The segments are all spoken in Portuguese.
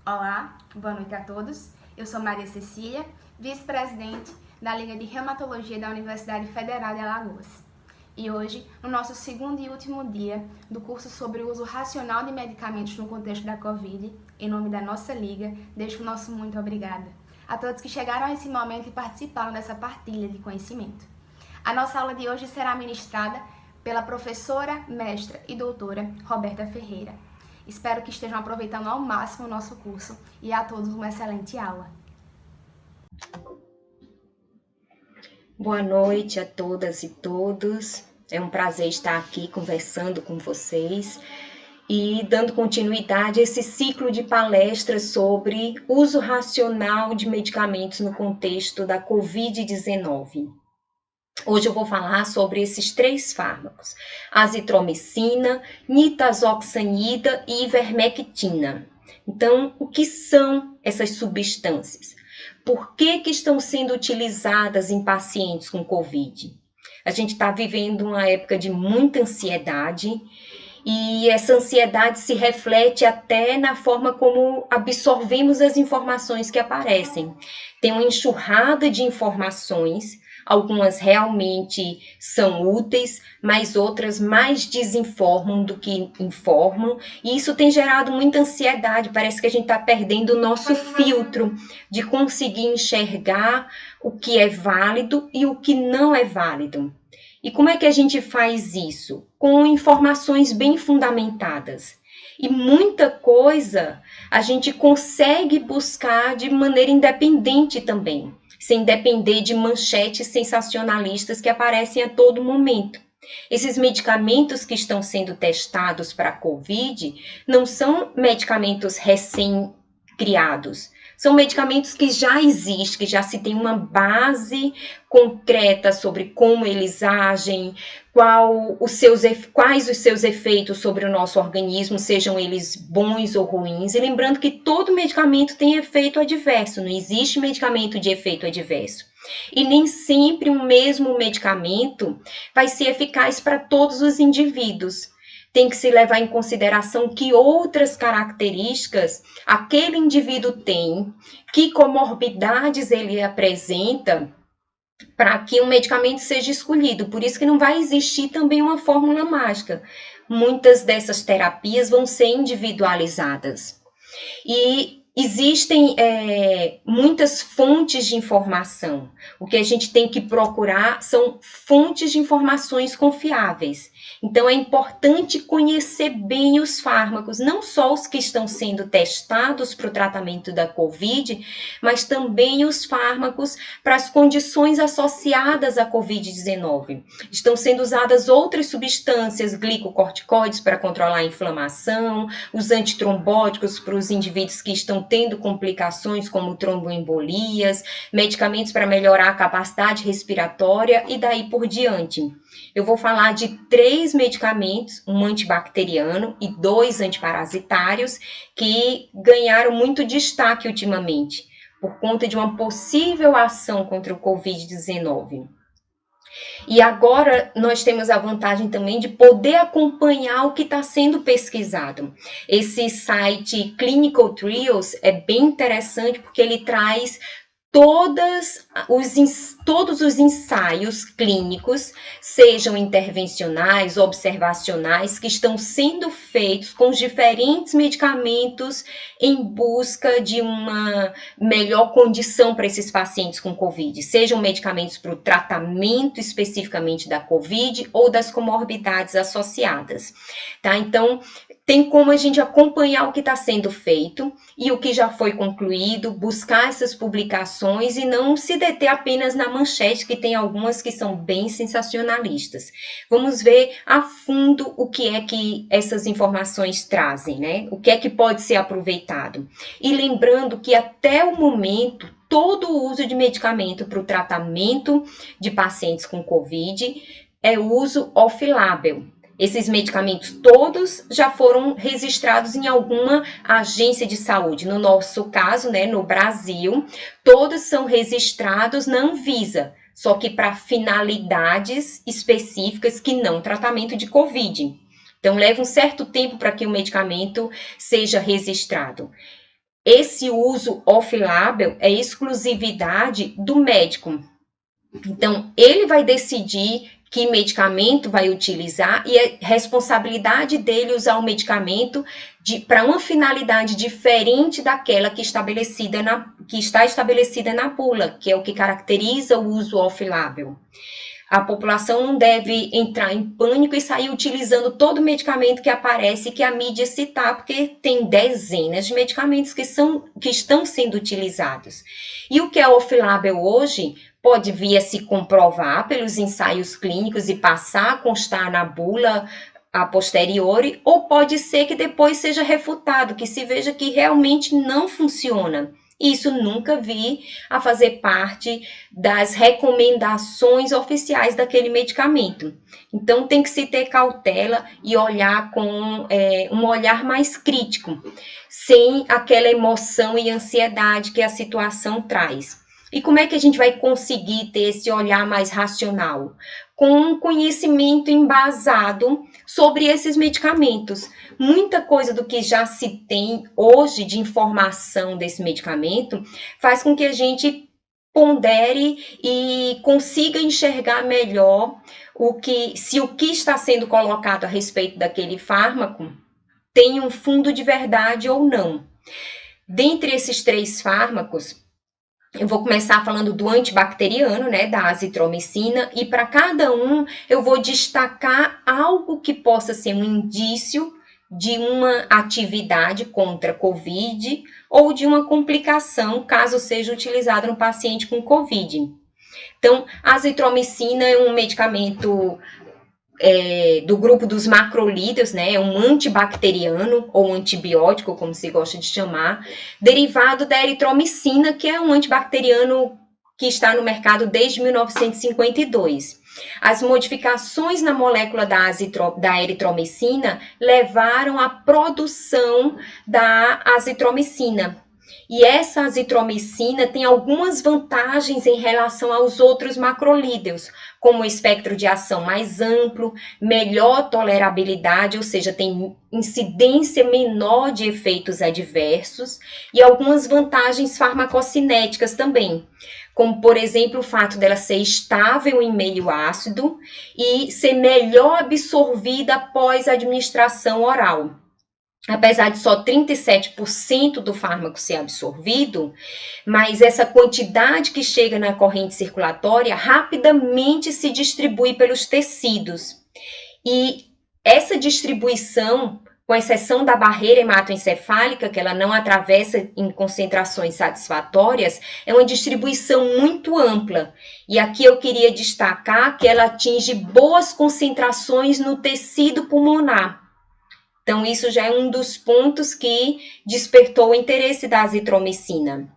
Olá, boa noite a todos. Eu sou Maria Cecília, vice-presidente da Liga de Reumatologia da Universidade Federal de Alagoas. E hoje, no nosso segundo e último dia do curso sobre o uso racional de medicamentos no contexto da Covid, em nome da nossa Liga, deixo o nosso muito obrigada a todos que chegaram a esse momento e participaram dessa partilha de conhecimento. A nossa aula de hoje será ministrada pela professora, mestra e doutora Roberta Ferreira. Espero que estejam aproveitando ao máximo o nosso curso e a todos uma excelente aula. Boa noite a todas e todos. É um prazer estar aqui conversando com vocês e dando continuidade a esse ciclo de palestras sobre uso racional de medicamentos no contexto da Covid-19. Hoje eu vou falar sobre esses 3 fármacos: azitromicina, nitazoxanida e ivermectina. Então, o que são essas substâncias? Por que estão sendo utilizadas em pacientes com Covid? A gente está vivendo uma época de muita ansiedade e essa ansiedade se reflete até na forma como absorvemos as informações que aparecem. Tem uma enxurrada de informações, algumas realmente são úteis, mas outras mais desinformam do que informam, e isso tem gerado muita ansiedade. Parece que a gente está perdendo o nosso filtro de conseguir enxergar o que é válido e o que não é válido. E como é que a gente faz isso? Com informações bem fundamentadas. E muita coisa a gente consegue buscar de maneira independente também, sem depender de manchetes sensacionalistas que aparecem a todo momento. Esses medicamentos que estão sendo testados para a Covid não são medicamentos recém-criados. São medicamentos que já existem, que já se tem uma base concreta sobre como eles agem, quais os seus efeitos sobre o nosso organismo, sejam eles bons ou ruins. E lembrando que todo medicamento tem efeito adverso, não existe medicamento de efeito adverso. E nem sempre o mesmo medicamento vai ser eficaz para todos os indivíduos. Tem que se levar em consideração que outras características aquele indivíduo tem, que comorbidades ele apresenta, para que um medicamento seja escolhido. Por isso que não vai existir também uma fórmula mágica. Muitas dessas terapias vão ser individualizadas. E existem muitas fontes de informação. O que a gente tem que procurar são fontes de informações confiáveis. Então, é importante conhecer bem os fármacos, não só os que estão sendo testados para o tratamento da Covid, mas também os fármacos para as condições associadas à Covid-19. Estão sendo usadas outras substâncias, glicocorticoides para controlar a inflamação, os antitrombóticos para os indivíduos que estão tendo complicações como tromboembolias, medicamentos para melhorar a capacidade respiratória e daí por diante. Eu vou falar de 3 medicamentos, um antibacteriano e 2 antiparasitários, que ganharam muito destaque ultimamente, por conta de uma possível ação contra o Covid-19. E agora nós temos a vantagem também de poder acompanhar o que está sendo pesquisado. Esse site Clinical Trials é bem interessante porque ele traz todos os ensaios clínicos, sejam intervencionais, observacionais, que estão sendo feitos com os diferentes medicamentos em busca de uma melhor condição para esses pacientes com Covid, sejam medicamentos para o tratamento especificamente da Covid ou das comorbidades associadas, tá? Então, tem como a gente acompanhar o que está sendo feito e o que já foi concluído, buscar essas publicações e não se deter apenas na manchete, que tem algumas que são bem sensacionalistas. Vamos ver a fundo o que é que essas informações trazem, né? O que é que pode ser aproveitado. E lembrando que até o momento, todo o uso de medicamento para o tratamento de pacientes com Covid é uso off-label. Esses medicamentos todos já foram registrados em alguma agência de saúde. No nosso caso, né, no Brasil, todos são registrados na Anvisa, só que para finalidades específicas que não tratamento de Covid. Então, leva um certo tempo para que o medicamento seja registrado. esse uso off-label é exclusividade do médico. Então, ele vai decidir que medicamento vai utilizar e é responsabilidade dele usar o medicamento para uma finalidade diferente daquela que está estabelecida na bula, que é o que caracteriza o uso off-label. A população não deve entrar em pânico e sair utilizando todo o medicamento que aparece e que a mídia citar, porque tem dezenas de medicamentos que estão sendo utilizados. E o que é off-label hoje pode vir a se comprovar pelos ensaios clínicos e passar a constar na bula a posteriori, ou pode ser que depois seja refutado, que se veja que realmente não funciona. Isso nunca vi a fazer parte das recomendações oficiais daquele medicamento. Então, tem que se ter cautela e olhar com um olhar mais crítico, sem aquela emoção e ansiedade que a situação traz. E como é que a gente vai conseguir ter esse olhar mais racional? Com um conhecimento embasado sobre esses medicamentos. Muita coisa do que já se tem hoje de informação desse medicamento faz com que a gente pondere e consiga enxergar melhor se o que está sendo colocado a respeito daquele fármaco tem um fundo de verdade ou não. Dentre esses 3 fármacos, eu vou começar falando do antibacteriano, né, da azitromicina, e para cada um eu vou destacar algo que possa ser um indício de uma atividade contra Covid ou de uma complicação, caso seja utilizado no paciente com Covid. Então, a azitromicina é um medicamento do grupo dos macrolídeos, né, é um antibacteriano ou antibiótico, como se gosta de chamar, derivado da eritromicina, que é um antibacteriano que está no mercado desde 1952. As modificações na molécula da eritromicina levaram à produção da azitromicina. E essa azitromicina tem algumas vantagens em relação aos outros macrolídeos, como o espectro de ação mais amplo, melhor tolerabilidade, ou seja, tem incidência menor de efeitos adversos, e algumas vantagens farmacocinéticas também, como, por exemplo, o fato dela ser estável em meio ácido e ser melhor absorvida após a administração oral. Apesar de só 37% do fármaco ser absorvido, mas essa quantidade que chega na corrente circulatória rapidamente se distribui pelos tecidos. E essa distribuição, com exceção da barreira hematoencefálica, que ela não atravessa em concentrações satisfatórias, é uma distribuição muito ampla. E aqui eu queria destacar que ela atinge boas concentrações no tecido pulmonar. Então, isso já é um dos pontos que despertou o interesse da azitromicina.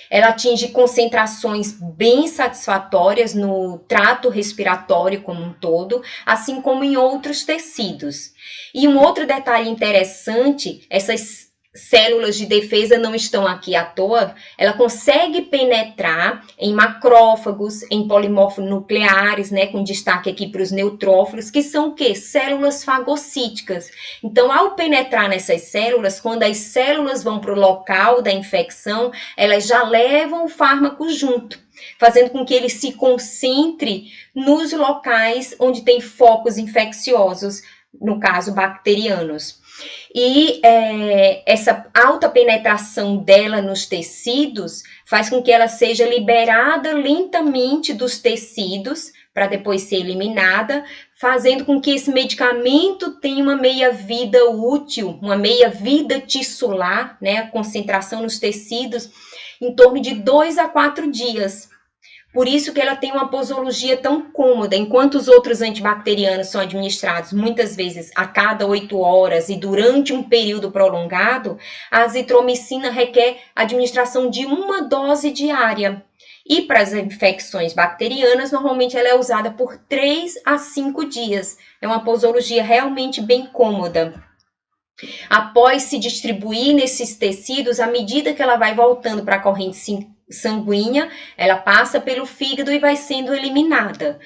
Ela atinge concentrações bem satisfatórias no trato respiratório como um todo, assim como em outros tecidos. E um outro detalhe interessante, essas células de defesa não estão aqui à toa, ela consegue penetrar em macrófagos, em polimorfonucleares, né, com destaque aqui para os neutrófilos, que são o quê? Células fagocíticas. Então, ao penetrar nessas células, quando as células vão para o local da infecção, elas já levam o fármaco junto, fazendo com que ele se concentre nos locais onde tem focos infecciosos, no caso, bacterianos. E essa alta penetração dela nos tecidos faz com que ela seja liberada lentamente dos tecidos para depois ser eliminada, fazendo com que esse medicamento tenha uma meia-vida útil, uma meia-vida tissular, né, a concentração nos tecidos, em torno de 2 a 4 dias. Por isso que ela tem uma posologia tão cômoda, enquanto os outros antibacterianos são administrados muitas vezes a cada 8 horas e durante um período prolongado, a azitromicina requer administração de uma dose diária. E para as infecções bacterianas, normalmente ela é usada por 3 a 5 dias. É uma posologia realmente bem cômoda. Após se distribuir nesses tecidos, à medida que ela vai voltando para a corrente sanguínea, ela passa pelo fígado e vai sendo eliminada.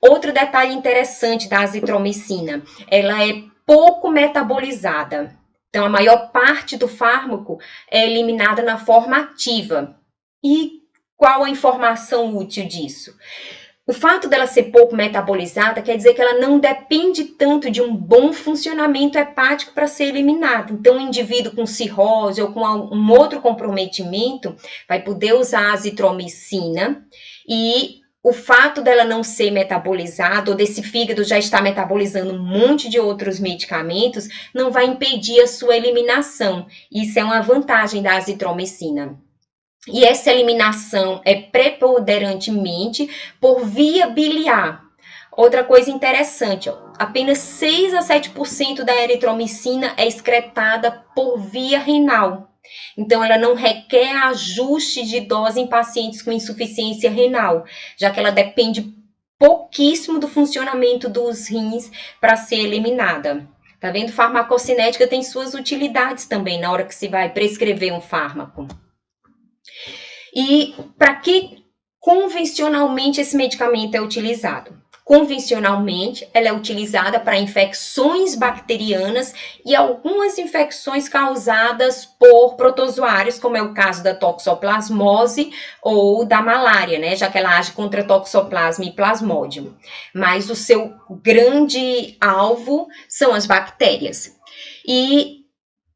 Outro detalhe interessante da azitromicina, ela é pouco metabolizada. Então, a maior parte do fármaco é eliminada na forma ativa. E qual a informação útil disso? O fato dela ser pouco metabolizada quer dizer que ela não depende tanto de um bom funcionamento hepático para ser eliminada. Então, um indivíduo com cirrose ou com um outro comprometimento vai poder usar a azitromicina e o fato dela não ser metabolizada ou desse fígado já estar metabolizando um monte de outros medicamentos não vai impedir a sua eliminação. Isso é uma vantagem da azitromicina. E essa eliminação é preponderantemente por via biliar. Outra coisa interessante, apenas 6 a 7% da eritromicina é excretada por via renal. Então, ela não requer ajuste de dose em pacientes com insuficiência renal, já que ela depende pouquíssimo do funcionamento dos rins para ser eliminada. Tá vendo? Farmacocinética tem suas utilidades também na hora que se vai prescrever um fármaco. E para que convencionalmente esse medicamento é utilizado? Convencionalmente, ela é utilizada para infecções bacterianas e algumas infecções causadas por protozoários, como é o caso da toxoplasmose ou da malária, né? Já que ela age contra toxoplasma e plasmodium. Mas o seu grande alvo são as bactérias. E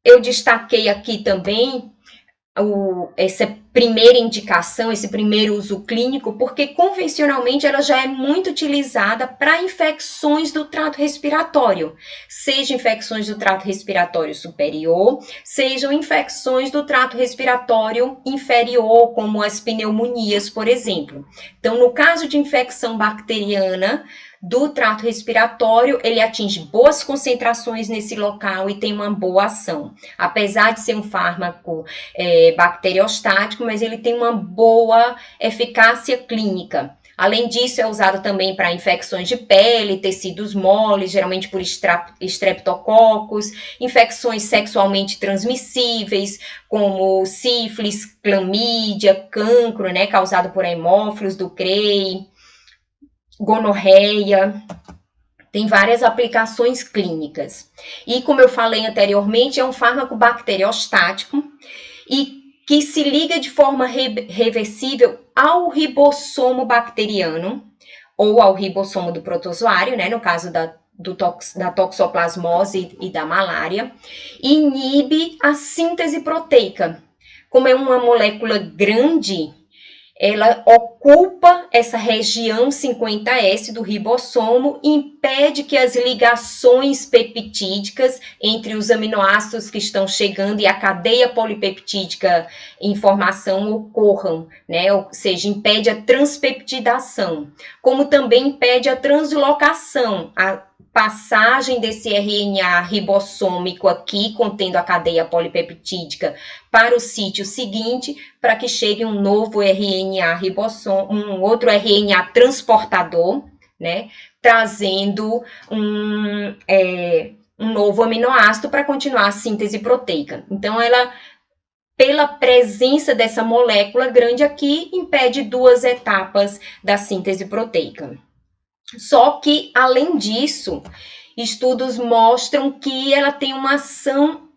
eu destaquei aqui também essa primeira indicação, esse primeiro uso clínico, porque convencionalmente ela já é muito utilizada para infecções do trato respiratório, seja infecções do trato respiratório superior, sejam infecções do trato respiratório inferior, como as pneumonias, por exemplo. Então, no caso de infecção bacteriana do trato respiratório, ele atinge boas concentrações nesse local e tem uma boa ação. Apesar de ser um fármaco bacteriostático, mas ele tem uma boa eficácia clínica. Além disso, é usado também para infecções de pele, tecidos moles, geralmente por estreptococos, infecções sexualmente transmissíveis, como sífilis, clamídia, cancro, né, causado por hemófilos do CREI, gonorreia. Tem várias aplicações clínicas. E, como eu falei anteriormente, é um fármaco bacteriostático e que se liga de forma reversível ao ribossomo bacteriano ou ao ribossomo do protozoário, né, no caso da toxoplasmose e da malária, e inibe a síntese proteica. Como é uma molécula grande, ela ocupa essa região 50S do ribossomo e impede que as ligações peptídicas entre os aminoácidos que estão chegando e a cadeia polipeptídica em formação ocorram, né? Ou seja, impede a transpeptidação, como também impede a translocação, a passagem desse RNA ribossômico aqui, contendo a cadeia polipeptídica, para o sítio seguinte, para que chegue um novo RNA ribossômico, um outro RNA transportador, né, trazendo um novo aminoácido para continuar a síntese proteica. Então, ela, pela presença dessa molécula grande aqui, impede 2 etapas da síntese proteica. Só que, além disso, estudos mostram que ela tem uma ação,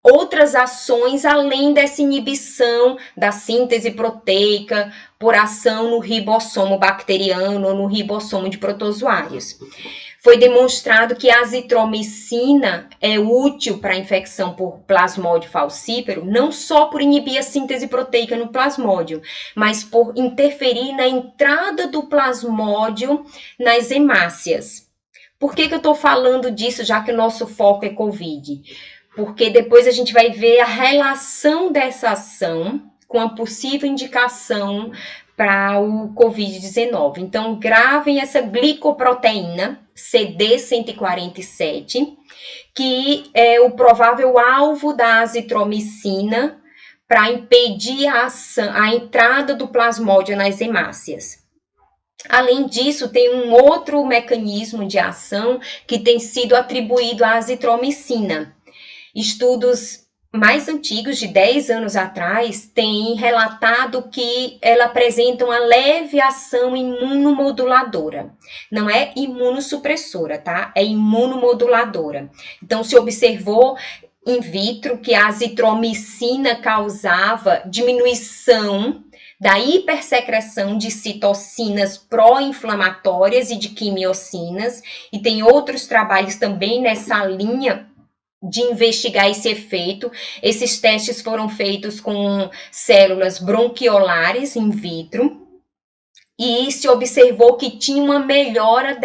outras ações além dessa inibição da síntese proteica por ação no ribossomo bacteriano ou no ribossomo de protozoários. Foi demonstrado que a azitromicina é útil para a infecção por plasmódio falcíparo, não só por inibir a síntese proteica no plasmódio, mas por interferir na entrada do plasmódio nas hemácias. Por que eu estou falando disso, já que o nosso foco é COVID? Porque depois a gente vai ver a relação dessa ação com a possível indicação para o COVID-19. Então, gravem essa glicoproteína CD147, que é o provável alvo da azitromicina para impedir a entrada do plasmódio nas hemácias. Além disso, tem um outro mecanismo de ação que tem sido atribuído à azitromicina. Estudos mais antigos, de 10 anos atrás, têm relatado que ela apresenta uma leve ação imunomoduladora. Não é imunossupressora, tá? É imunomoduladora. Então, se observou in vitro que a azitromicina causava diminuição da hipersecreção de citocinas pró-inflamatórias e de quimiocinas, e tem outros trabalhos também nessa linha de investigar esse efeito. Esses testes foram feitos com células bronquiolares in vitro, e se observou que tinha uma melhora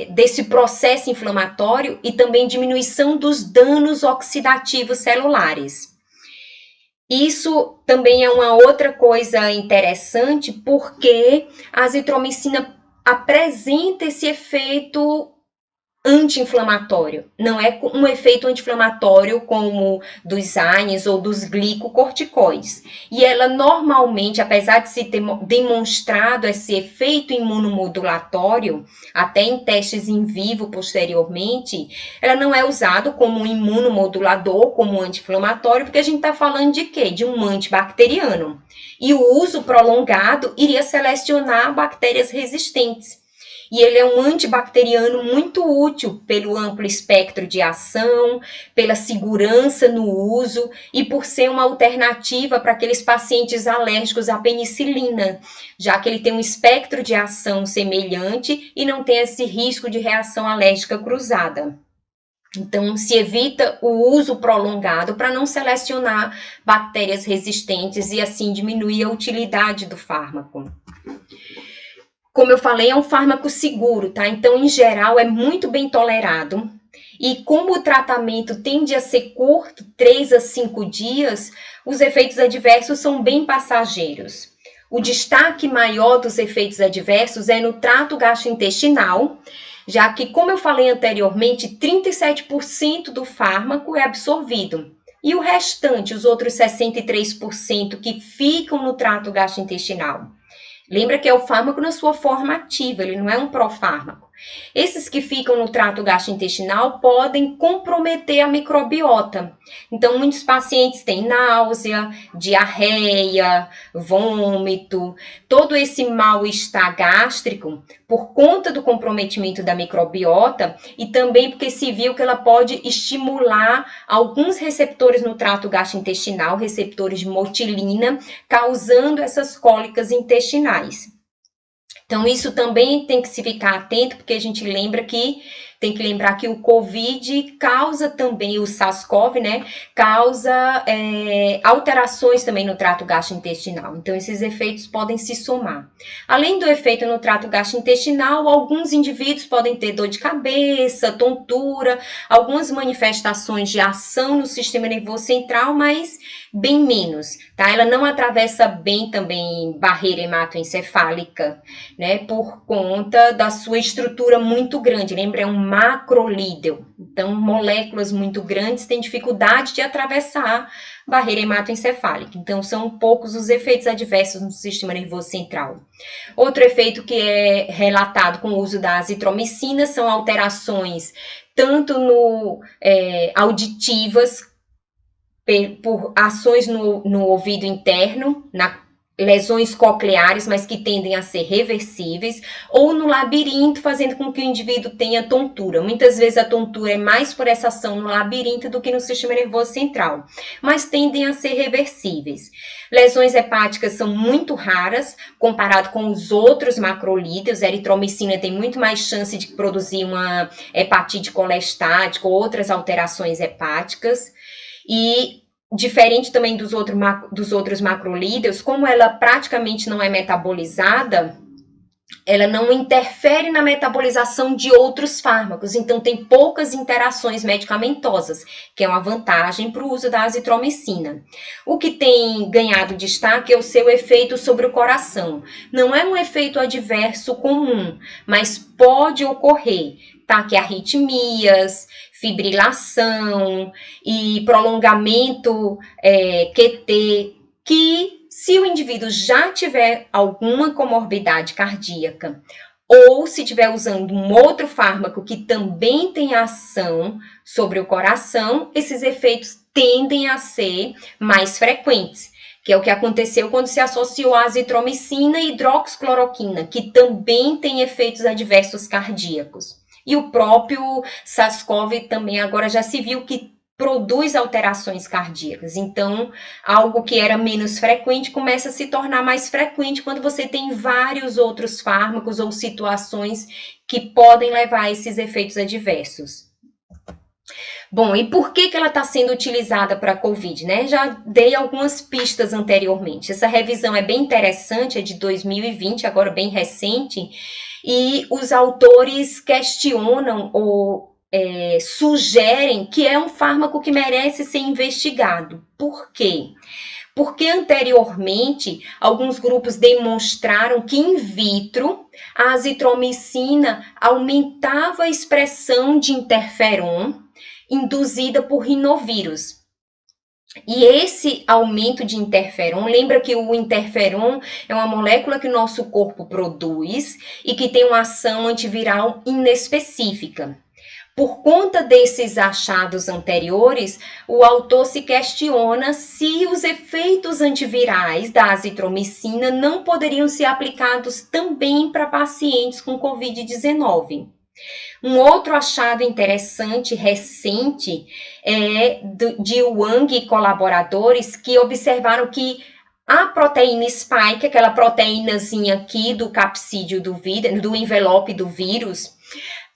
desse processo inflamatório e também diminuição dos danos oxidativos celulares. Isso também é uma outra coisa interessante, porque a azitromicina apresenta esse efeito anti-inflamatório. Não é um efeito anti-inflamatório como dos AINES ou dos glicocorticoides. E ela normalmente, apesar de se ter demonstrado esse efeito imunomodulatório, até em testes em vivo posteriormente, ela não é usada como um imunomodulador, como um anti-inflamatório, porque a gente está falando de quê? De um antibacteriano. E o uso prolongado iria selecionar bactérias resistentes. E ele é um antibacteriano muito útil pelo amplo espectro de ação, pela segurança no uso e por ser uma alternativa para aqueles pacientes alérgicos à penicilina, já que ele tem um espectro de ação semelhante e não tem esse risco de reação alérgica cruzada. Então, se evita o uso prolongado para não selecionar bactérias resistentes e assim diminuir a utilidade do fármaco. Como eu falei, é um fármaco seguro, tá? Então, em geral, é muito bem tolerado. E como o tratamento tende a ser curto, 3 a 5 dias, os efeitos adversos são bem passageiros. O destaque maior dos efeitos adversos é no trato gastrointestinal, já que, como eu falei anteriormente, 37% do fármaco é absorvido. E o restante, os outros 63% que ficam no trato gastrointestinal. Lembra que é o fármaco na sua forma ativa, ele não é um profármaco. Esses que ficam no trato gastrointestinal podem comprometer a microbiota. Então, muitos pacientes têm náusea, diarreia, vômito, todo esse mal-estar gástrico por conta do comprometimento da microbiota e também porque se viu que ela pode estimular alguns receptores no trato gastrointestinal, receptores de motilina, causando essas cólicas intestinais. Então, isso também tem que se ficar atento, porque a gente tem que lembrar que o COVID causa também, o SARS-CoV, né, causa alterações também no trato gastrointestinal. Então, esses efeitos podem se somar. Além do efeito no trato gastrointestinal, alguns indivíduos podem ter dor de cabeça, tontura, algumas manifestações de ação no sistema nervoso central, mas bem menos, tá? Ela não atravessa bem também barreira hematoencefálica, né, por conta da sua estrutura muito grande. Lembra, é um macrolídeo. Então, moléculas muito grandes têm dificuldade de atravessar barreira hematoencefálica. Então, são poucos os efeitos adversos no sistema nervoso central. Outro efeito que é relatado com o uso da azitromicina são alterações tanto auditivas, por ações no ouvido interno, lesões cocleares, mas que tendem a ser reversíveis, ou no labirinto, fazendo com que o indivíduo tenha tontura. Muitas vezes a tontura é mais por essa ação no labirinto do que no sistema nervoso central, mas tendem a ser reversíveis. Lesões hepáticas são muito raras, comparado com os outros macrolídeos. A eritromicina tem muito mais chance de produzir uma hepatite colestática ou outras alterações hepáticas. E diferente também dos outros macrolídeos, como ela praticamente não é metabolizada, ela não interfere na metabolização de outros fármacos, então tem poucas interações medicamentosas, que é uma vantagem para o uso da azitromicina. O que tem ganhado destaque é o seu efeito sobre o coração. Não é um efeito adverso comum, mas pode ocorrer taquiarritmias, fibrilação e prolongamento QT, que se o indivíduo já tiver alguma comorbidade cardíaca ou se estiver usando um outro fármaco que também tem ação sobre o coração, esses efeitos tendem a ser mais frequentes, que é o que aconteceu quando se associou a azitromicina e hidroxicloroquina, que também tem efeitos adversos cardíacos. E o próprio SARS-CoV também agora já se viu que produz alterações cardíacas. Então, algo que era menos frequente começa a se tornar mais frequente quando você tem vários outros fármacos ou situações que podem levar a esses efeitos adversos. Bom, e por que ela está sendo utilizada para a COVID, né? Já dei algumas pistas anteriormente. Essa revisão é bem interessante, é de 2020, agora bem recente, e os autores questionam ou sugerem que é um fármaco que merece ser investigado. Por quê? Porque anteriormente, alguns grupos demonstraram que in vitro, a azitromicina aumentava a expressão de interferon induzida por rinovírus. E esse aumento de interferon, lembra que o interferon é uma molécula que o nosso corpo produz e que tem uma ação antiviral inespecífica. Por conta desses achados anteriores, o autor se questiona se os efeitos antivirais da azitromicina não poderiam ser aplicados também para pacientes com Covid-19. Um outro achado interessante, recente, é de Wang e colaboradores, que observaram que a proteína spike, aquela proteínazinha aqui do capsídeo do envelope do vírus,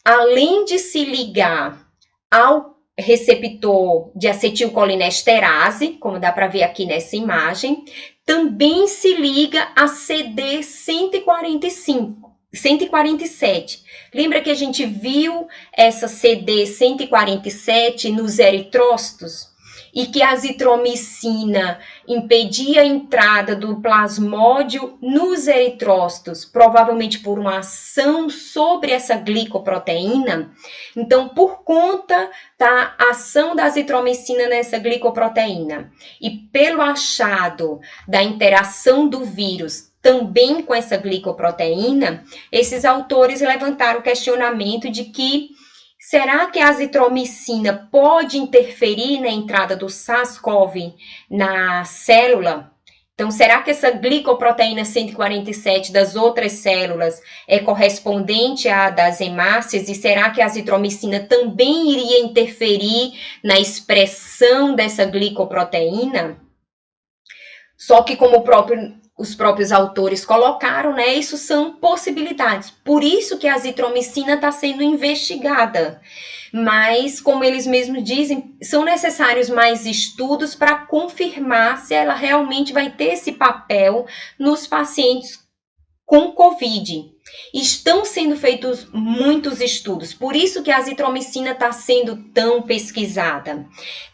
além de se ligar ao receptor de acetilcolinesterase, como dá para ver aqui nessa imagem, também se liga a CD147. Lembra que a gente viu essa CD147 nos eritrócitos? E que a azitromicina impedia a entrada do plasmódio nos eritrócitos, provavelmente por uma ação sobre essa glicoproteína. Então, por conta da ação da azitromicina nessa glicoproteína e pelo achado da interação do vírus também com essa glicoproteína, esses autores levantaram o questionamento de que será que a azitromicina pode interferir na entrada do SARS-CoV na célula? Então, será que essa glicoproteína 147 das outras células é correspondente à das hemácias? E será que a azitromicina também iria interferir na expressão dessa glicoproteína? Só que, como os próprios autores colocaram, né, isso são possibilidades. Por isso que a azitromicina está sendo investigada. Mas, como eles mesmos dizem, são necessários mais estudos para confirmar se ela realmente vai ter esse papel nos pacientes com COVID. Estão sendo feitos muitos estudos, por isso que a azitromicina está sendo tão pesquisada.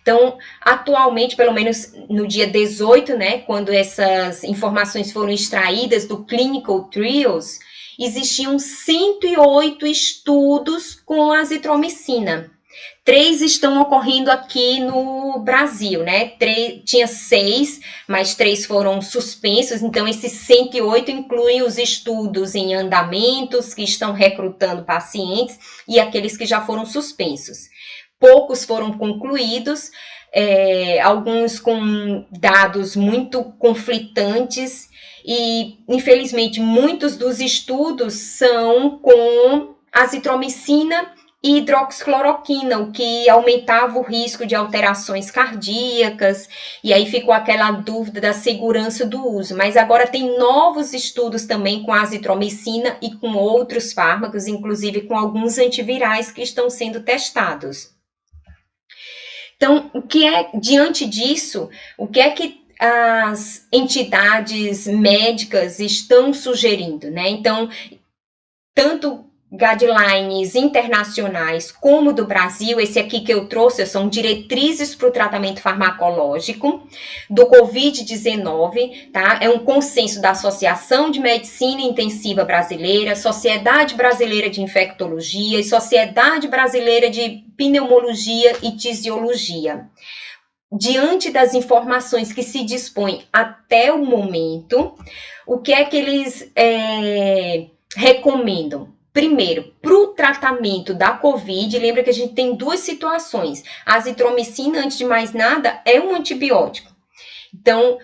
Então, atualmente, pelo menos no dia 18, né, quando essas informações foram extraídas do Clinical Trials, existiam 108 estudos com a azitromicina. 3 estão ocorrendo aqui no Brasil, né? Tinha 6, mas 3 foram suspensos, então esses 108 incluem os estudos em andamentos, que estão recrutando pacientes, e aqueles que já foram suspensos. Poucos foram concluídos, alguns com dados muito conflitantes, e infelizmente muitos dos estudos são com azitromicina e hidroxicloroquina, o que aumentava o risco de alterações cardíacas, e aí ficou aquela dúvida da segurança do uso. Mas agora tem novos estudos também com a azitromicina e com outros fármacos, inclusive com alguns antivirais que estão sendo testados. Então, diante disso, o que é que as entidades médicas estão sugerindo, né? Então, tanto guidelines internacionais como do Brasil, esse aqui que eu trouxe são diretrizes para o tratamento farmacológico do Covid-19, tá? É um consenso da Associação de Medicina Intensiva Brasileira, Sociedade Brasileira de Infectologia e Sociedade Brasileira de Pneumologia e Tisiologia. Diante das informações que se dispõem até o momento, o que é que eles recomendam? Primeiro, para o tratamento da COVID, lembra que a gente tem 2 situações. A azitromicina, antes de mais nada, é um antibiótico. Então,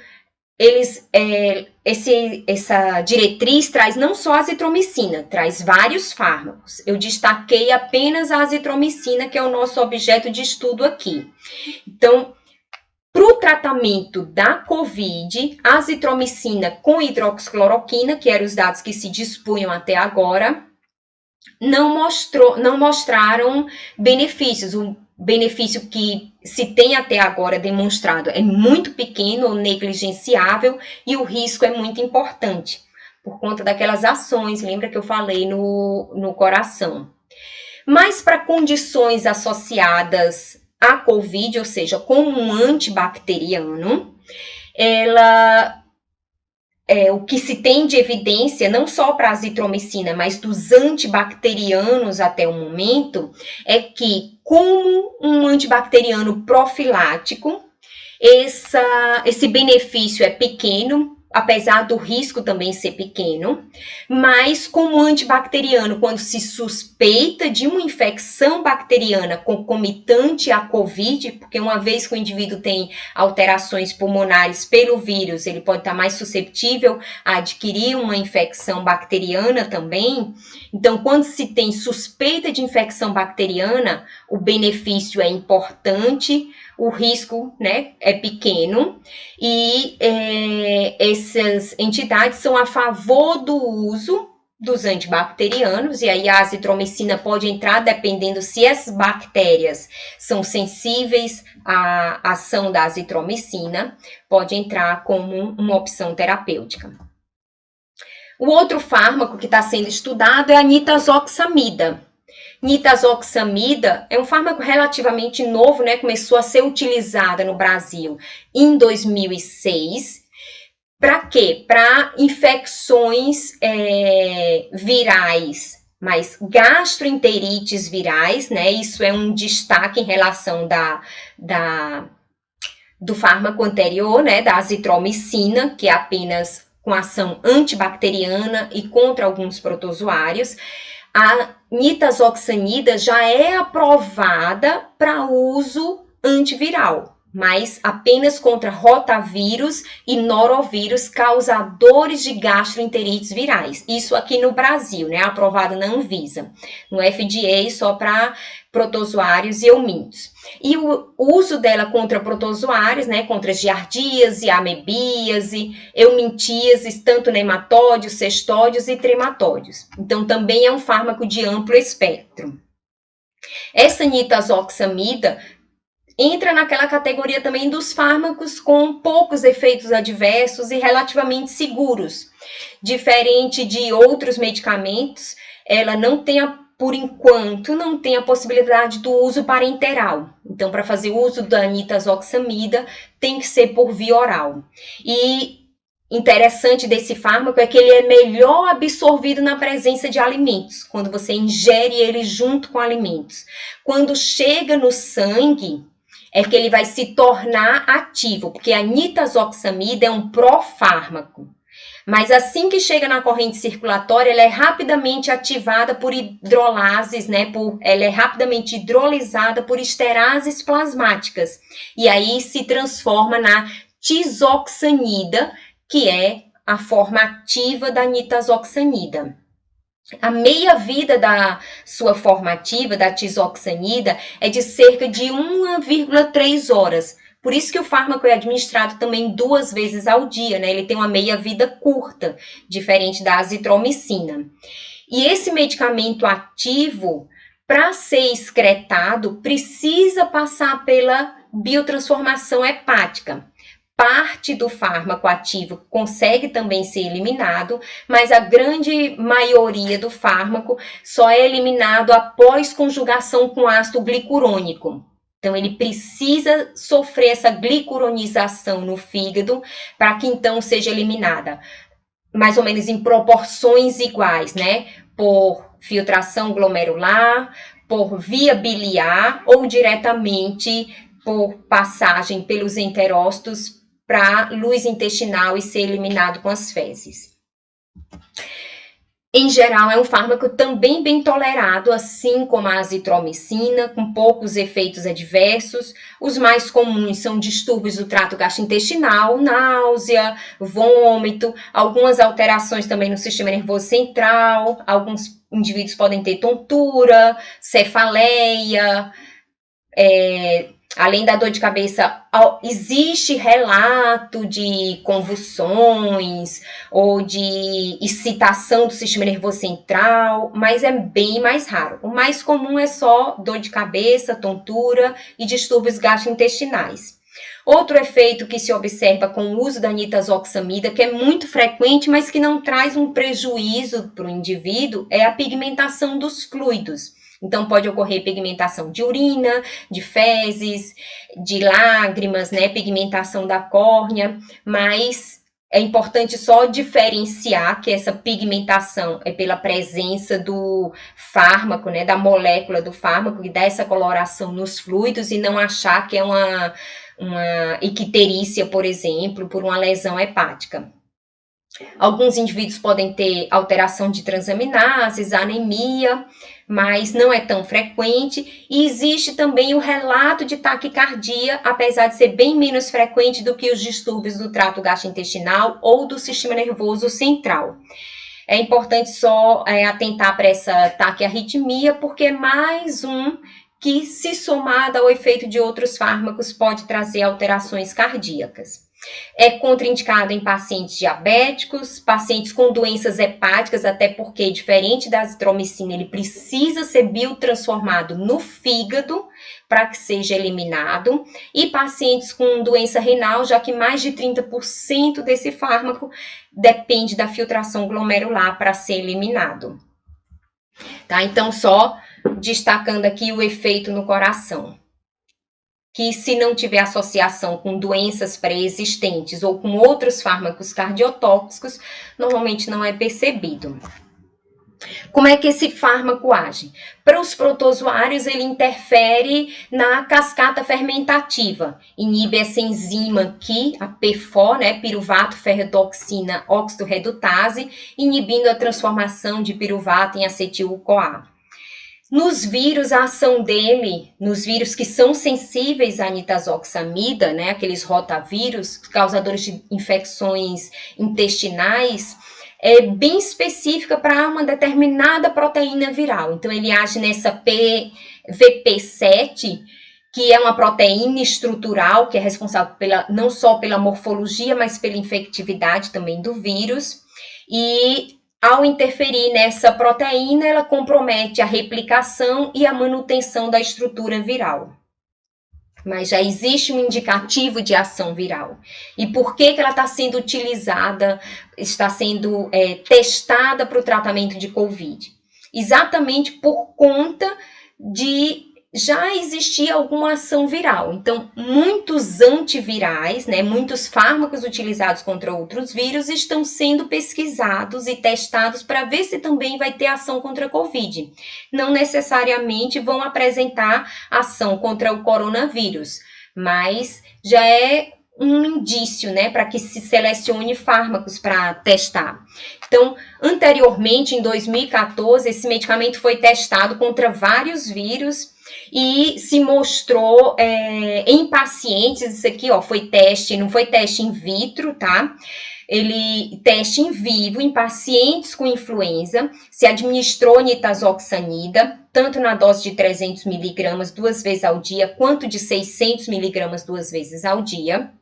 essa diretriz traz não só a azitromicina, traz vários fármacos. Eu destaquei apenas a azitromicina, que é o nosso objeto de estudo aqui. Então, para o tratamento da COVID, a azitromicina com hidroxicloroquina, que eram os dados que se dispunham até agora, não mostraram benefícios. O benefício que se tem até agora demonstrado é muito pequeno ou negligenciável e o risco é muito importante, por conta daquelas ações, lembra que eu falei no coração. Mas para condições associadas à COVID, ou seja, como um antibacteriano, o que se tem de evidência, não só para a azitromicina, mas dos antibacterianos até o momento, é que, como um antibacteriano profilático, esse benefício é pequeno, apesar do risco também ser pequeno, mas como antibacteriano, quando se suspeita de uma infecção bacteriana concomitante à COVID, porque uma vez que o indivíduo tem alterações pulmonares pelo vírus, ele pode estar mais susceptível a adquirir uma infecção bacteriana também. Então, quando se tem suspeita de infecção bacteriana, o benefício é importante, o risco, né, é pequeno, e essas entidades são a favor do uso dos antibacterianos, e aí a azitromicina pode entrar dependendo se essas bactérias são sensíveis à ação da azitromicina, pode entrar como uma opção terapêutica. O outro fármaco que está sendo estudado é a nitazoxamida. Nitazoxamida é um fármaco relativamente novo, né? Começou a ser utilizada no Brasil em 2006. Para quê? Para infecções virais, mas gastroenterites virais, né? Isso é um destaque em relação do fármaco anterior, né? Da azitromicina, que é apenas com ação antibacteriana e contra alguns protozoários. A nitazoxanida já é aprovada para uso antiviral, mas apenas contra rotavírus e norovírus causadores de gastroenterites virais. Isso aqui no Brasil, né? Aprovado na Anvisa. No FDA, só para protozoários e homintos. E o uso dela contra protozoários, né? Contra giardíase, amebíase, eumintíases, tanto nematódios, cestódios e trematódios. Então, também é um fármaco de amplo espectro. Essa nitazoxamida entra naquela categoria também dos fármacos com poucos efeitos adversos e relativamente seguros. Diferente de outros medicamentos, ela não tem, por enquanto, não tem a possibilidade do uso parenteral. Então, para fazer uso da nitazoxamida, tem que ser por via oral. E interessante desse fármaco é que ele é melhor absorvido na presença de alimentos, quando você ingere ele junto com alimentos. Quando chega no sangue, é que ele vai se tornar ativo, porque a nitazoxamida é um profármaco. Mas assim que chega na corrente circulatória, ela é rapidamente ativada por hidrolases, né? Ela é rapidamente hidrolisada por esterases plasmáticas. E aí se transforma na tizoxanida, que é a forma ativa da nitazoxanida. A meia-vida da sua forma ativa, da tizoxanida, é de cerca de 1,3 horas. Por isso que o fármaco é administrado também 2 vezes ao dia, né? Ele tem uma meia-vida curta, diferente da azitromicina. E esse medicamento ativo, para ser excretado, precisa passar pela biotransformação hepática. Parte do fármaco ativo consegue também ser eliminado, mas a grande maioria do fármaco só é eliminado após conjugação com ácido glicurônico. Então, ele precisa sofrer essa glicuronização no fígado para que então seja eliminada, mais ou menos em proporções iguais, né? Por filtração glomerular, por via biliar ou diretamente por passagem pelos enterócitos para luz intestinal e ser eliminado com as fezes. Em geral, é um fármaco também bem tolerado, assim como a azitromicina, com poucos efeitos adversos. Os mais comuns são distúrbios do trato gastrointestinal, náusea, vômito, algumas alterações também no sistema nervoso central, alguns indivíduos podem ter tontura, cefaleia, além da dor de cabeça, existe relato de convulsões ou de excitação do sistema nervoso central, mas é bem mais raro. O mais comum é só dor de cabeça, tontura e distúrbios gastrointestinais. Outro efeito que se observa com o uso da nitazoxamida, que é muito frequente, mas que não traz um prejuízo para o indivíduo, é a pigmentação dos fluidos. Então, pode ocorrer pigmentação de urina, de fezes, de lágrimas, né? Pigmentação da córnea, mas é importante só diferenciar que essa pigmentação é pela presença do fármaco, né? Da molécula do fármaco, que dá essa coloração nos fluidos, e não achar que é uma icterícia, por exemplo, por uma lesão hepática. Alguns indivíduos podem ter alteração de transaminases, anemia, mas não é tão frequente. E existe também o relato de taquicardia, apesar de ser bem menos frequente do que os distúrbios do trato gastrointestinal ou do sistema nervoso central. É importante só atentar para essa taquiarritmia, porque é mais um que, se somado ao efeito de outros fármacos, pode trazer alterações cardíacas. É contraindicado em pacientes diabéticos, pacientes com doenças hepáticas, até porque, diferente da azitromicina, ele precisa ser biotransformado no fígado para que seja eliminado, e pacientes com doença renal, já que mais de 30% desse fármaco depende da filtração glomerular para ser eliminado. Tá? Então, só destacando aqui o efeito no coração, que, se não tiver associação com doenças pré-existentes ou com outros fármacos cardiotóxicos, normalmente não é percebido. Como é que esse fármaco age? Para os protozoários, ele interfere na cascata fermentativa, inibe essa enzima aqui, a PFO, né, piruvato ferredoxina oxidorredutase, inibindo a transformação de piruvato em acetil-CoA. Nos vírus, a ação dele, nos vírus que são sensíveis à nitazoxamida, né, aqueles rotavírus, causadores de infecções intestinais, é bem específica para uma determinada proteína viral. Então, ele age nessa VP7, que é uma proteína estrutural, que é responsável não só pela morfologia, mas pela infectividade também do vírus. E, ao interferir nessa proteína, ela compromete a replicação e a manutenção da estrutura viral. Mas já existe um indicativo de ação viral. E por que ela está sendo utilizada, está sendo testada para o tratamento de COVID? Exatamente por conta de já existir alguma ação viral. Então, muitos antivirais, né, muitos fármacos utilizados contra outros vírus estão sendo pesquisados e testados para ver se também vai ter ação contra a COVID. Não necessariamente vão apresentar ação contra o coronavírus, mas já é um indício, né, para que se selecione fármacos para testar. Então, anteriormente, em 2014, esse medicamento foi testado contra vários vírus e se mostrou em pacientes, isso aqui, ó, foi teste, não foi teste in vitro, tá? Teste em vivo em pacientes com influenza, se administrou nitazoxanida, tanto na dose de 300 mg 2 vezes ao dia, quanto de 600 mg 2 vezes ao dia.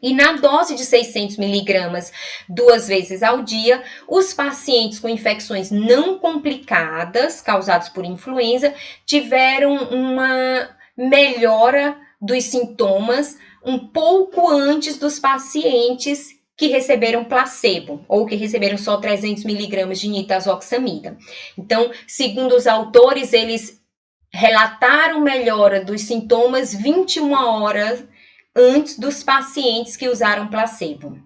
E na dose de 600 mg 2 vezes ao dia, os pacientes com infecções não complicadas, causadas por influenza, tiveram uma melhora dos sintomas um pouco antes dos pacientes que receberam placebo, ou que receberam só 300 mg de nitazoxamida. Então, segundo os autores, eles relataram melhora dos sintomas 21 horas antes dos pacientes que usaram placebo.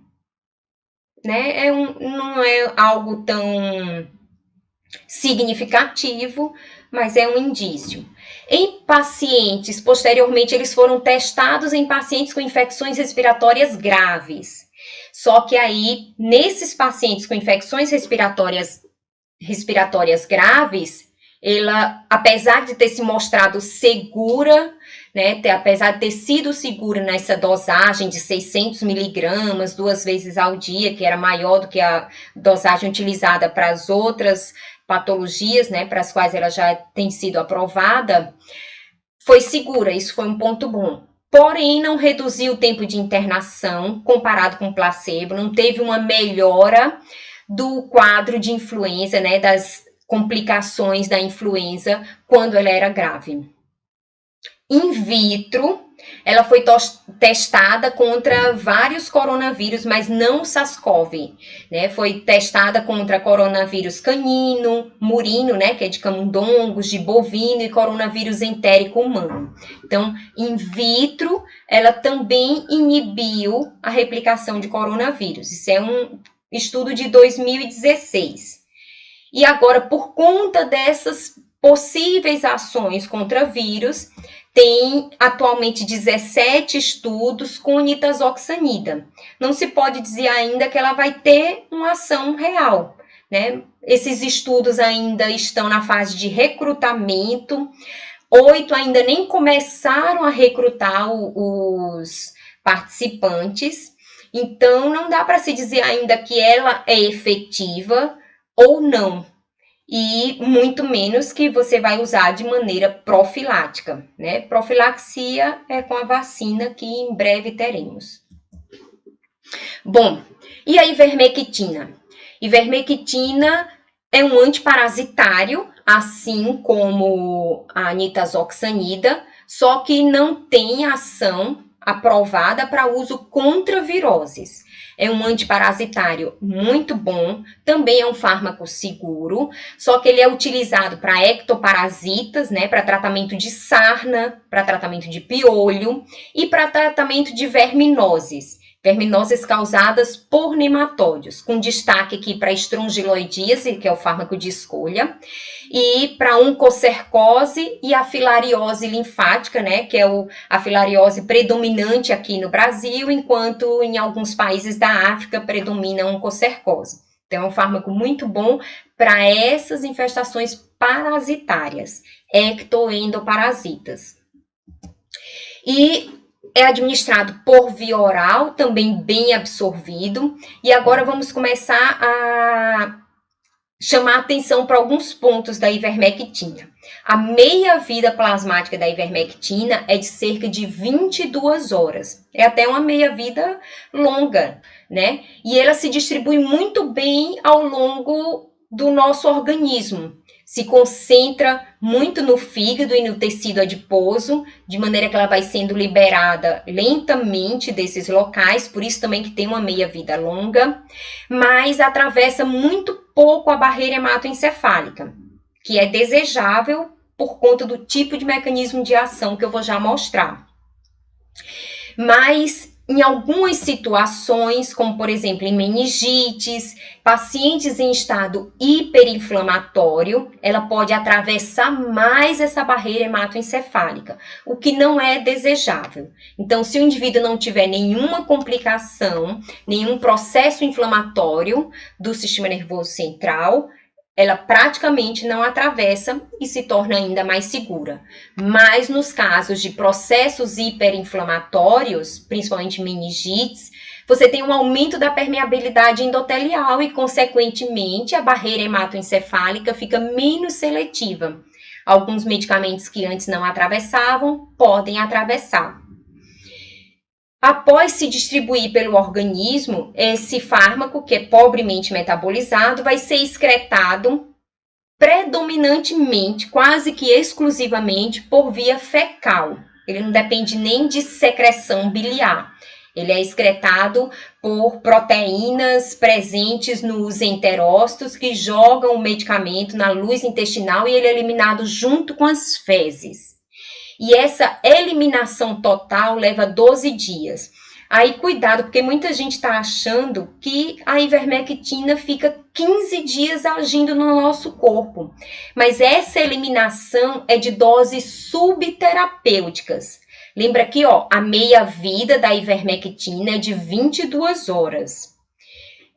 Né? Não é algo tão significativo, mas é um indício. Em pacientes, posteriormente, eles foram testados em pacientes com infecções respiratórias graves. Só que aí, nesses pacientes com infecções respiratórias respiratórias graves, ela, apesar de ter se mostrado segura, né, apesar de ter sido segura nessa dosagem de 600 miligramas 2 vezes ao dia, que era maior do que a dosagem utilizada para as outras patologias, né, para as quais ela já tem sido aprovada, foi segura, isso foi um ponto bom. Porém, não reduziu o tempo de internação comparado com o placebo, não teve uma melhora do quadro de influenza, né, das complicações da influenza quando ela era grave. In vitro, ela foi testada contra vários coronavírus, mas não o SARS-CoV, né? Foi testada contra coronavírus canino, murino, né, que é de camundongos, de bovino e coronavírus entérico humano. Então, in vitro, ela também inibiu a replicação de coronavírus. Isso é um estudo de 2016. E agora, por conta dessas possíveis ações contra vírus, tem atualmente 17 estudos com nitazoxanida. Não se pode dizer ainda que ela vai ter uma ação real, né? Esses estudos ainda estão na fase de recrutamento. 8 ainda nem começaram a recrutar os participantes. Então, não dá para se dizer ainda que ela é efetiva ou não. E muito menos que você vai usar de maneira profilática, né? Profilaxia é com a vacina que em breve teremos. Bom, e a ivermectina? Ivermectina é um antiparasitário, assim como a nitazoxanida, só que não tem ação aprovada para uso contra viroses. É um antiparasitário muito bom, também é um fármaco seguro, só que ele é utilizado para ectoparasitas, né, para tratamento de sarna, para tratamento de piolho e para tratamento de verminoses. Verminoses causadas por nematóidos, com destaque aqui para estrongiloidíase, que é o fármaco de escolha, e para oncocercose e a filariose linfática, né, que é a filariose predominante aqui no Brasil, enquanto em alguns países da África predomina a oncocercose. Então, é um fármaco muito bom para essas infestações parasitárias, ectoendoparasitas. E é administrado por via oral, também bem absorvido. E agora vamos começar a chamar atenção para alguns pontos da ivermectina. A meia-vida plasmática da ivermectina é de cerca de 22 horas. É até uma meia-vida longa, né? E ela se distribui muito bem ao longo do nosso organismo. Se concentra muito no fígado e no tecido adiposo, de maneira que ela vai sendo liberada lentamente desses locais, por isso também que tem uma meia-vida longa, mas atravessa muito pouco a barreira hematoencefálica, que é desejável por conta do tipo de mecanismo de ação que eu vou já mostrar. Mas em algumas situações, como por exemplo em meningites, pacientes em estado hiperinflamatório, ela pode atravessar mais essa barreira hematoencefálica, o que não é desejável. Então, se o indivíduo não tiver nenhuma complicação, nenhum processo inflamatório do sistema nervoso central, ela praticamente não atravessa e se torna ainda mais segura. Mas nos casos de processos hiperinflamatórios, principalmente meningites, você tem um aumento da permeabilidade endotelial e, consequentemente, a barreira hematoencefálica fica menos seletiva. Alguns medicamentos que antes não atravessavam, podem atravessar. Após se distribuir pelo organismo, esse fármaco, que é pobremente metabolizado, vai ser excretado predominantemente, quase que exclusivamente, por via fecal. Ele não depende nem de secreção biliar. Ele é excretado por proteínas presentes nos enterócitos que jogam o medicamento na luz intestinal e ele é eliminado junto com as fezes. E essa eliminação total leva 12 dias. Aí, cuidado, porque muita gente está achando que a ivermectina fica 15 dias agindo no nosso corpo. Mas essa eliminação é de doses subterapêuticas. Lembra aqui, ó, a meia-vida da ivermectina é de 22 horas.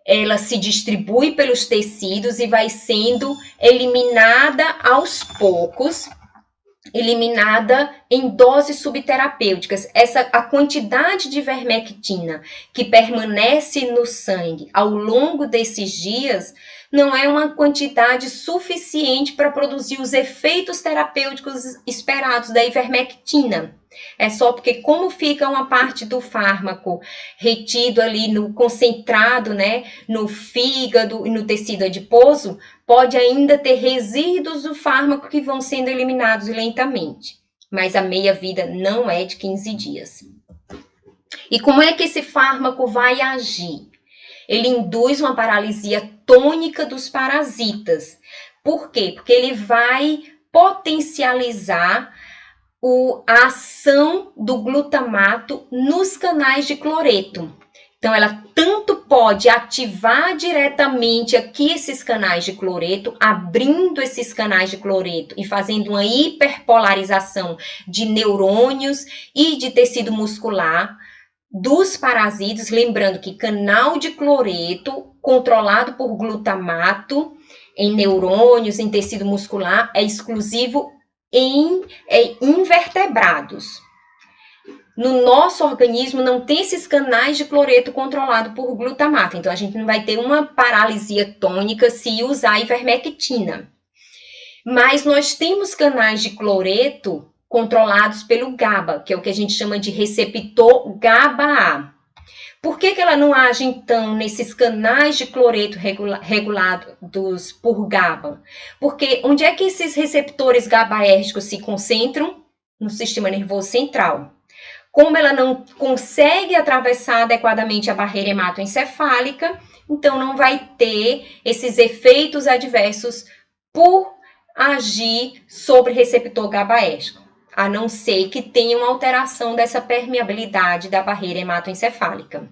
ela se distribui pelos tecidos e vai sendo eliminada aos poucos, eliminada em doses subterapêuticas. A quantidade de ivermectina que permanece no sangue ao longo desses dias não é uma quantidade suficiente para produzir os efeitos terapêuticos esperados da ivermectina. É só porque, como fica uma parte do fármaco retido ali no concentrado, né, no fígado e no tecido adiposo, pode ainda ter resíduos do fármaco que vão sendo eliminados lentamente. Mas a meia-vida não é de 15 dias. E como é que esse fármaco vai agir? Ele induz uma paralisia tônica dos parasitas. Por quê? Porque ele vai potencializar a ação do glutamato nos canais de cloreto. Então, ela tanto pode ativar diretamente aqui esses canais de cloreto, abrindo esses canais de cloreto e fazendo uma hiperpolarização de neurônios e de tecido muscular dos parasitas, lembrando que canal de cloreto controlado por glutamato em neurônios, em tecido muscular, é exclusivo em invertebrados. No nosso organismo não tem esses canais de cloreto controlado por glutamato, então a gente não vai ter uma paralisia tônica se usar ivermectina. Mas nós temos canais de cloreto controlados pelo GABA, que é o que a gente chama de receptor GABA-A. Por que ela não age, então, nesses canais de cloreto regulados por GABA? Porque onde é que esses receptores GABAérgicos se concentram? No sistema nervoso central. Como ela não consegue atravessar adequadamente a barreira hematoencefálica, então não vai ter esses efeitos adversos por agir sobre receptor GABAérgico, a não ser que tenha uma alteração dessa permeabilidade da barreira hematoencefálica.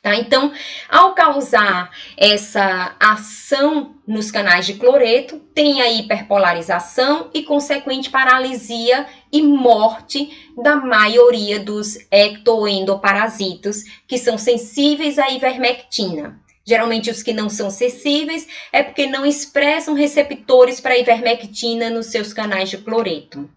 Tá? Então, ao causar essa ação nos canais de cloreto, tem a hiperpolarização e consequente paralisia e morte da maioria dos ectoendoparasitos que são sensíveis à ivermectina. Geralmente os que não são sensíveis é porque não expressam receptores para ivermectina nos seus canais de cloreto.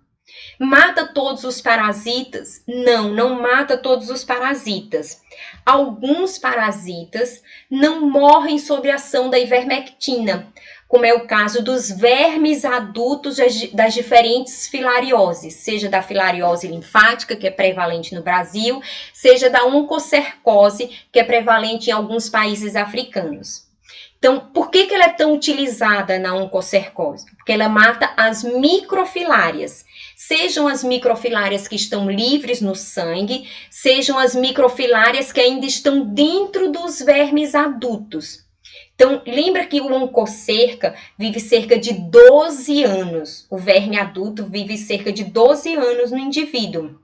Mata todos os parasitas? Não mata todos os parasitas. Alguns parasitas não morrem sob a ação da ivermectina, como é o caso dos vermes adultos das diferentes filarioses, seja da filariose linfática, que é prevalente no Brasil, seja da oncocercose, que é prevalente em alguns países africanos. Então, por que ela é tão utilizada na oncocercose? Porque ela mata as microfilárias, sejam as microfilárias que estão livres no sangue, sejam as microfilárias que ainda estão dentro dos vermes adultos. Então, lembra que o oncocerca vive cerca de 12 anos. O verme adulto vive cerca de 12 anos no indivíduo.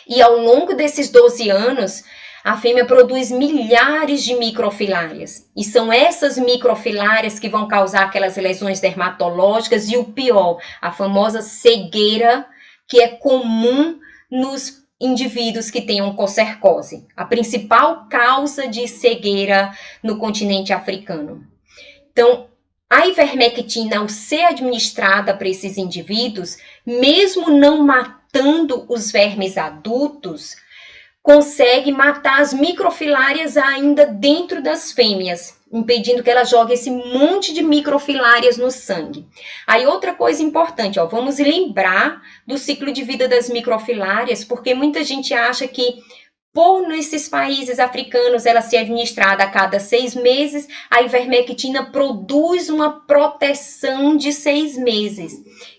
E ao longo desses 12 anos, a fêmea produz milhares de microfilárias. E são essas microfilárias que vão causar aquelas lesões dermatológicas e o pior, a famosa cegueira, que é comum nos indivíduos que têm oncocercose. A principal causa de cegueira no continente africano. Então, a ivermectina, ao ser administrada para esses indivíduos, mesmo não matando os vermes adultos, consegue matar as microfilárias ainda dentro das fêmeas, impedindo que ela jogue esse monte de microfilárias no sangue. Aí outra coisa importante, vamos lembrar do ciclo de vida das microfilárias, porque muita gente acha que por nesses países africanos ela ser administrada a cada 6 meses, a ivermectina produz uma proteção de 6 meses.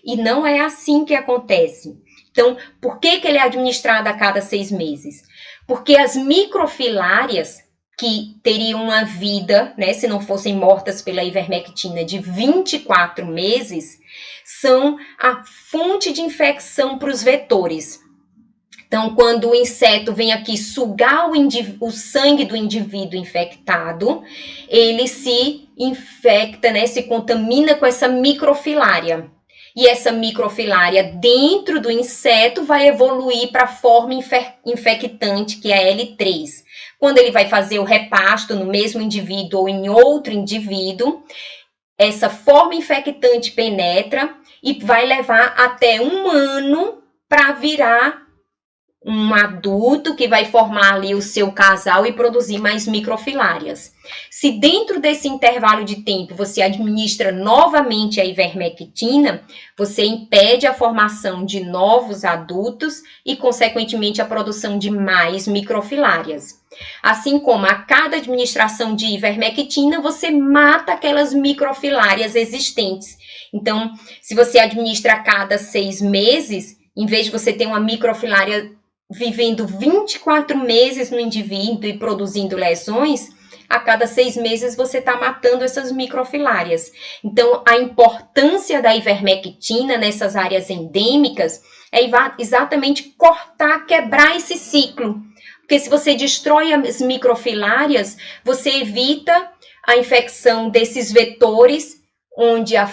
E não é assim que acontece. Então, por que ela é administrada a cada 6 meses? Porque as microfilárias, que teriam uma vida, né, se não fossem mortas pela ivermectina, de 24 meses, são a fonte de infecção para os vetores. Então, quando o inseto vem aqui sugar o sangue do indivíduo infectado, ele se infecta, né, se contamina com essa microfilária. E essa microfilária dentro do inseto vai evoluir para a forma infectante, que é a L3. Quando ele vai fazer o repasto no mesmo indivíduo ou em outro indivíduo, essa forma infectante penetra e vai levar até 1 ano para virar um adulto que vai formar ali o seu casal e produzir mais microfilárias. Se dentro desse intervalo de tempo você administra novamente a ivermectina, você impede a formação de novos adultos e, consequentemente, a produção de mais microfilárias. Assim como a cada administração de ivermectina, você mata aquelas microfilárias existentes. Então, se você administra a cada 6 meses, em vez de você ter uma microfilária vivendo 24 meses no indivíduo e produzindo lesões, a cada 6 meses você está matando essas microfilárias. Então, a importância da ivermectina nessas áreas endêmicas é exatamente cortar, quebrar esse ciclo. Porque se você destrói as microfilárias, você evita a infecção desses vetores, onde a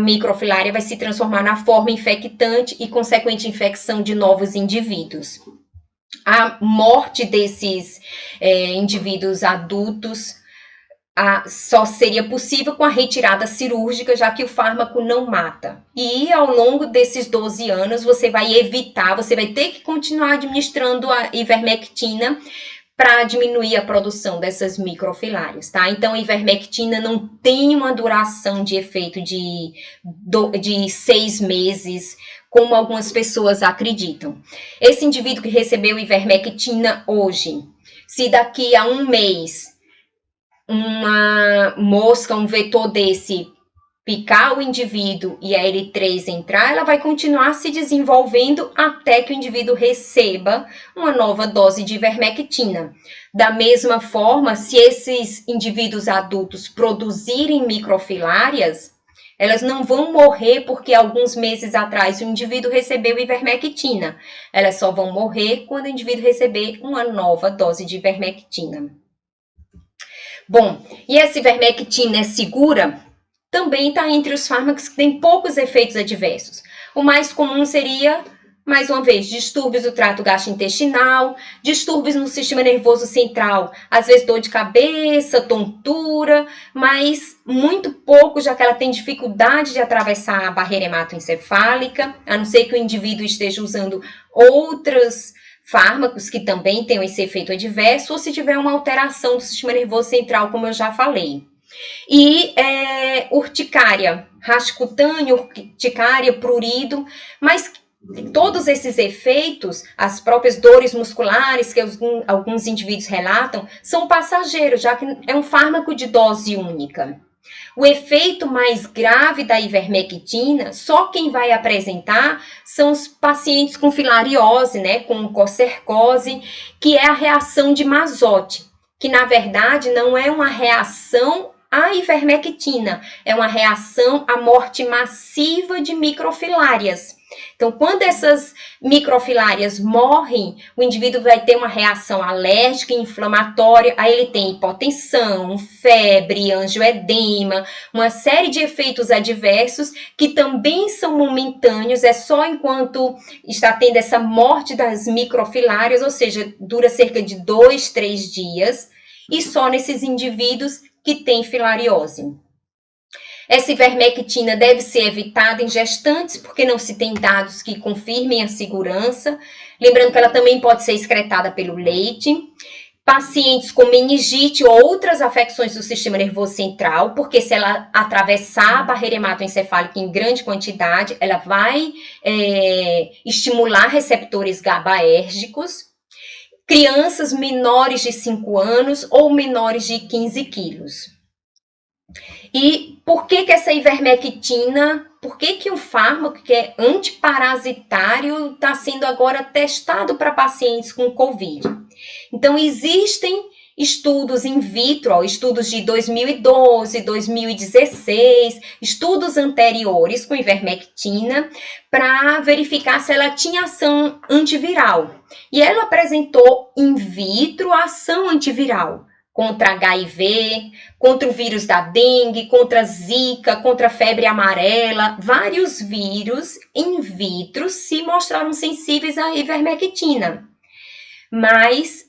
microfilária vai se transformar na forma infectante e consequente infecção de novos indivíduos. A morte desses indivíduos adultos só seria possível com a retirada cirúrgica, já que o fármaco não mata. E ao longo desses 12 anos, você vai evitar, você vai ter que continuar administrando a ivermectina para diminuir a produção dessas microfilárias, tá? Então, a ivermectina não tem uma duração de efeito de 6 meses, como algumas pessoas acreditam. Esse indivíduo que recebeu ivermectina hoje, se daqui a 1 mês uma mosca, um vetor desse picar o indivíduo e a L3 entrar, ela vai continuar se desenvolvendo até que o indivíduo receba uma nova dose de ivermectina. Da mesma forma, se esses indivíduos adultos produzirem microfilárias, elas não vão morrer porque alguns meses atrás o indivíduo recebeu ivermectina. Elas só vão morrer quando o indivíduo receber uma nova dose de ivermectina. Bom, e essa ivermectina é segura? Também está entre os fármacos que têm poucos efeitos adversos. O mais comum seria, mais uma vez, distúrbios do trato gastrointestinal, distúrbios no sistema nervoso central, às vezes dor de cabeça, tontura, mas muito pouco, já que ela tem dificuldade de atravessar a barreira hematoencefálica, a não ser que o indivíduo esteja usando outros fármacos que também tenham esse efeito adverso, ou se tiver uma alteração do sistema nervoso central, como eu já falei. E urticária, rasco cutâneo, urticária, prurido, mas todos esses efeitos, as próprias dores musculares que alguns indivíduos relatam, são passageiros, já que é um fármaco de dose única. O efeito mais grave da ivermectina, só quem vai apresentar são os pacientes com filariose, né, com cocercose, que é a reação de Mazotti, que na verdade não é uma reação à ivermectina, é uma reação à morte massiva de microfilárias. Então, quando essas microfilárias morrem, o indivíduo vai ter uma reação alérgica e inflamatória, aí ele tem hipotensão, febre, angioedema, uma série de efeitos adversos que também são momentâneos, é só enquanto está tendo essa morte das microfilárias, ou seja, dura cerca de 2, 3 dias, e só nesses indivíduos que têm filariose. Essa ivermectina deve ser evitada em gestantes, porque não se tem dados que confirmem a segurança. Lembrando que ela também pode ser excretada pelo leite. Pacientes com meningite ou outras afecções do sistema nervoso central, porque se ela atravessar a barreira hematoencefálica em grande quantidade, ela vai estimular receptores GABAérgicos. Crianças menores de 5 anos ou menores de 15 quilos. E por que essa ivermectina, por que um fármaco que é antiparasitário está sendo agora testado para pacientes com Covid? Então, existem estudos in vitro, estudos de 2012, 2016, estudos anteriores com ivermectina para verificar se ela tinha ação antiviral. E ela apresentou in vitro ação antiviral contra HIV, contra o vírus da dengue, contra a zika, contra a febre amarela. Vários vírus in vitro se mostraram sensíveis à ivermectina. Mas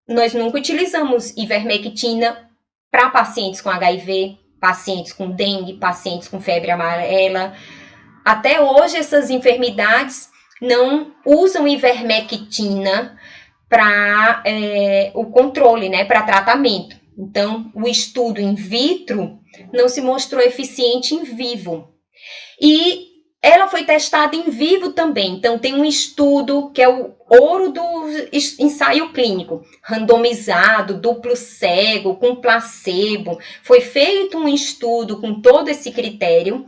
nós nunca utilizamos ivermectina para pacientes com HIV, pacientes com dengue, pacientes com febre amarela. Até hoje, essas enfermidades não usam ivermectina para o controle, né, para tratamento. Então, o estudo in vitro não se mostrou eficiente em vivo. E ela foi testada em vivo também. Então, tem um estudo que é o ouro do ensaio clínico, randomizado, duplo cego, com placebo. Foi feito um estudo com todo esse critério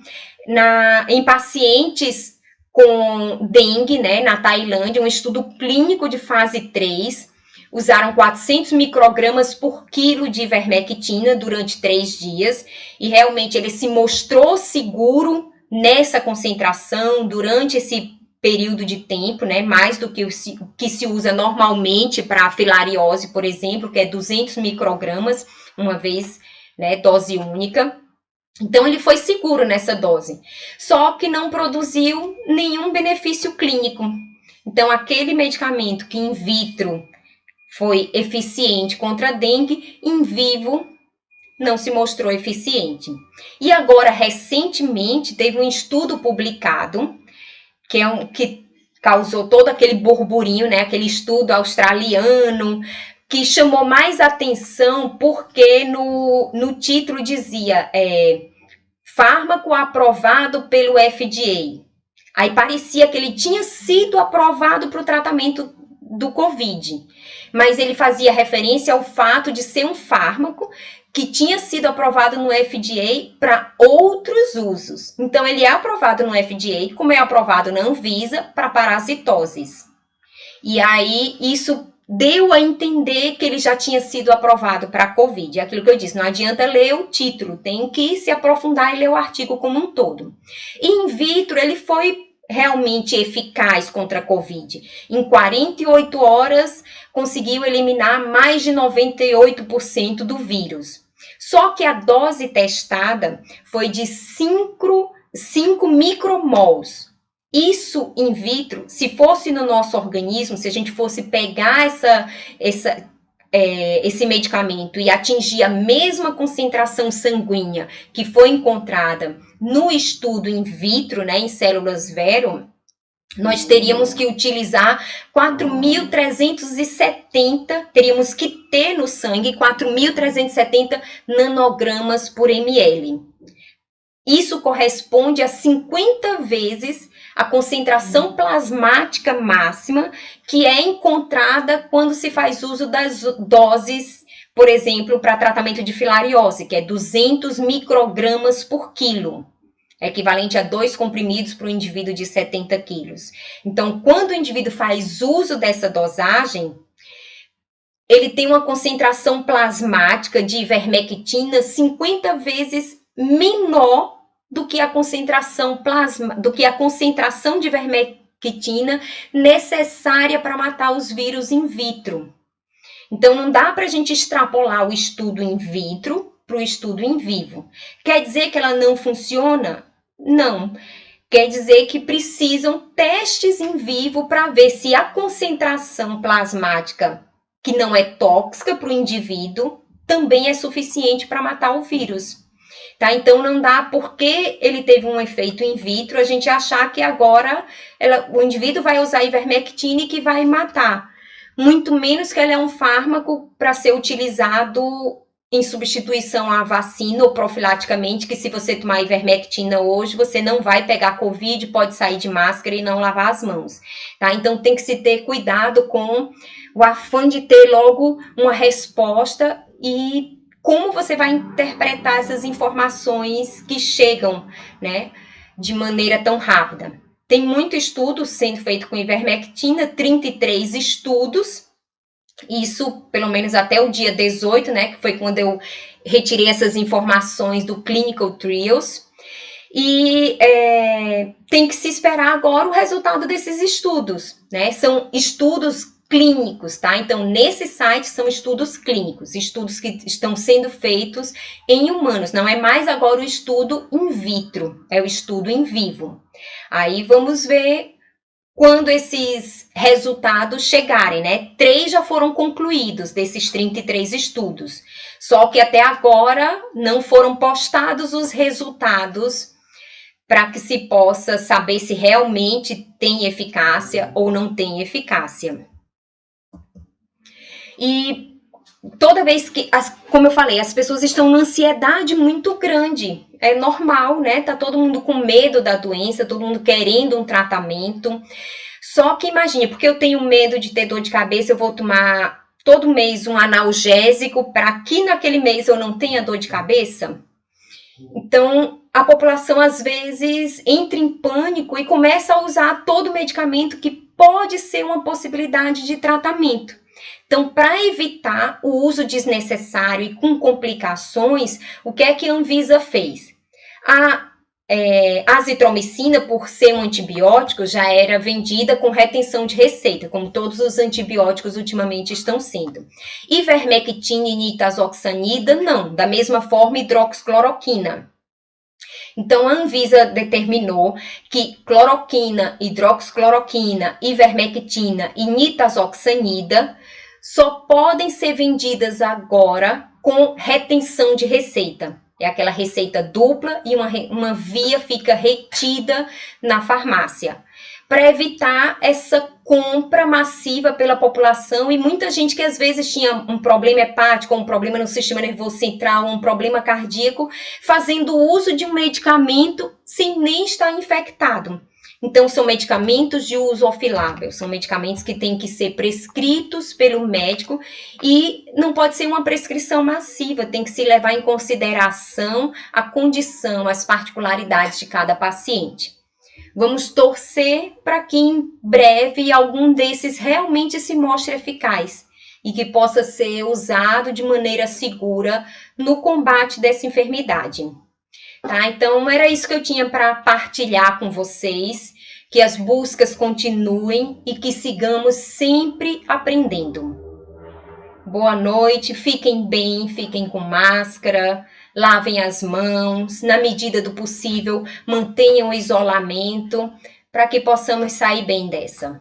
em pacientes com dengue, né, na Tailândia, um estudo clínico de fase 3. Usaram 400 microgramas por quilo de ivermectina durante 3 dias. E realmente ele se mostrou seguro nessa concentração durante esse período de tempo, né, mais do que o que se usa normalmente para a filariose, por exemplo, que é 200 microgramas, uma vez, né, dose única. Então, ele foi seguro nessa dose, só que não produziu nenhum benefício clínico. Então, aquele medicamento que in vitro foi eficiente contra a dengue, em vivo não se mostrou eficiente. E agora, recentemente, teve um estudo publicado, que causou todo aquele burburinho, né? Aquele estudo australiano, que chamou mais atenção porque no título dizia fármaco aprovado pelo FDA. Aí parecia que ele tinha sido aprovado para o tratamento do Covid, mas ele fazia referência ao fato de ser um fármaco que tinha sido aprovado no FDA para outros usos. Então, ele é aprovado no FDA, como é aprovado na Anvisa, para parasitoses. E aí, isso deu a entender que ele já tinha sido aprovado para a Covid. É aquilo que eu disse, não adianta ler o título, tem que se aprofundar e ler o artigo como um todo. In vitro, ele foi realmente eficaz contra a Covid. Em 48 horas, conseguiu eliminar mais de 98% do vírus. Só que a dose testada foi de 5 micromols. Isso in vitro, se fosse no nosso organismo, se a gente fosse pegar esse medicamento e atingir a mesma concentração sanguínea que foi encontrada no estudo in vitro, né, em células Vero, nós teríamos que utilizar 4.370, teríamos que ter no sangue 4.370 nanogramas por ml. Isso corresponde a 50 vezes a concentração plasmática máxima que é encontrada quando se faz uso das doses, por exemplo, para tratamento de filariose, que é 200 microgramas por quilo. É equivalente a 2 comprimidos para um indivíduo de 70 quilos. Então, quando o indivíduo faz uso dessa dosagem, ele tem uma concentração plasmática de ivermectina 50 vezes menor do que a concentração de ivermectina necessária para matar os vírus in vitro. Então, não dá para a gente extrapolar o estudo in vitro para o estudo in vivo. Quer dizer que ela não funciona? Não. Quer dizer que precisam testes in vivo para ver se a concentração plasmática, que não é tóxica para o indivíduo, também é suficiente para matar o vírus. Tá? Então, não dá, porque ele teve um efeito in vitro, a gente achar que agora o indivíduo vai usar ivermectina e que vai matar. Muito menos que ele é um fármaco para ser utilizado em substituição à vacina ou profilaticamente, que se você tomar ivermectina hoje, você não vai pegar Covid, pode sair de máscara e não lavar as mãos. Tá? Então, tem que se ter cuidado com o afã de ter logo uma resposta e como você vai interpretar essas informações que chegam, né, de maneira tão rápida. Tem muito estudo sendo feito com ivermectina, 33 estudos, isso pelo menos até o dia 18, né, que foi quando eu retirei essas informações do Clinical Trials, e tem que se esperar agora o resultado desses estudos, né, são estudos clínicos, tá? Então, nesse site são estudos clínicos, estudos que estão sendo feitos em humanos, não é mais agora o estudo in vitro, é o estudo in vivo. Aí vamos ver quando esses resultados chegarem, né? 3 já foram concluídos desses 33 estudos. Só que até agora não foram postados os resultados para que se possa saber se realmente tem eficácia ou não tem eficácia. E toda vez que, como eu falei, as pessoas estão numa ansiedade muito grande. É normal, né? Tá todo mundo com medo da doença, todo mundo querendo um tratamento. Só que imagine, porque eu tenho medo de ter dor de cabeça, eu vou tomar todo mês um analgésico para que naquele mês eu não tenha dor de cabeça? Então, a população às vezes entra em pânico e começa a usar todo medicamento que pode ser uma possibilidade de tratamento. Então, para evitar o uso desnecessário e com complicações, o que é que a Anvisa fez? A azitromicina, por ser um antibiótico, já era vendida com retenção de receita, como todos os antibióticos ultimamente estão sendo. Ivermectina e nitazoxanida, não. Da mesma forma, hidroxicloroquina. Então, a Anvisa determinou que cloroquina, hidroxicloroquina, ivermectina e nitazoxanida só podem ser vendidas agora com retenção de receita. É aquela receita dupla e uma via fica retida na farmácia, para evitar essa compra massiva pela população e muita gente que às vezes tinha um problema hepático, um problema no sistema nervoso central, um problema cardíaco, fazendo uso de um medicamento sem nem estar infectado. Então, são medicamentos de uso off-label, são medicamentos que têm que ser prescritos pelo médico e não pode ser uma prescrição massiva, tem que se levar em consideração a condição, as particularidades de cada paciente. Vamos torcer para que em breve algum desses realmente se mostre eficaz e que possa ser usado de maneira segura no combate dessa enfermidade. Tá? Então, era isso que eu tinha para partilhar com vocês, que as buscas continuem e que sigamos sempre aprendendo. Boa noite, fiquem bem, fiquem com máscara, lavem as mãos, na medida do possível, mantenham o isolamento para que possamos sair bem dessa.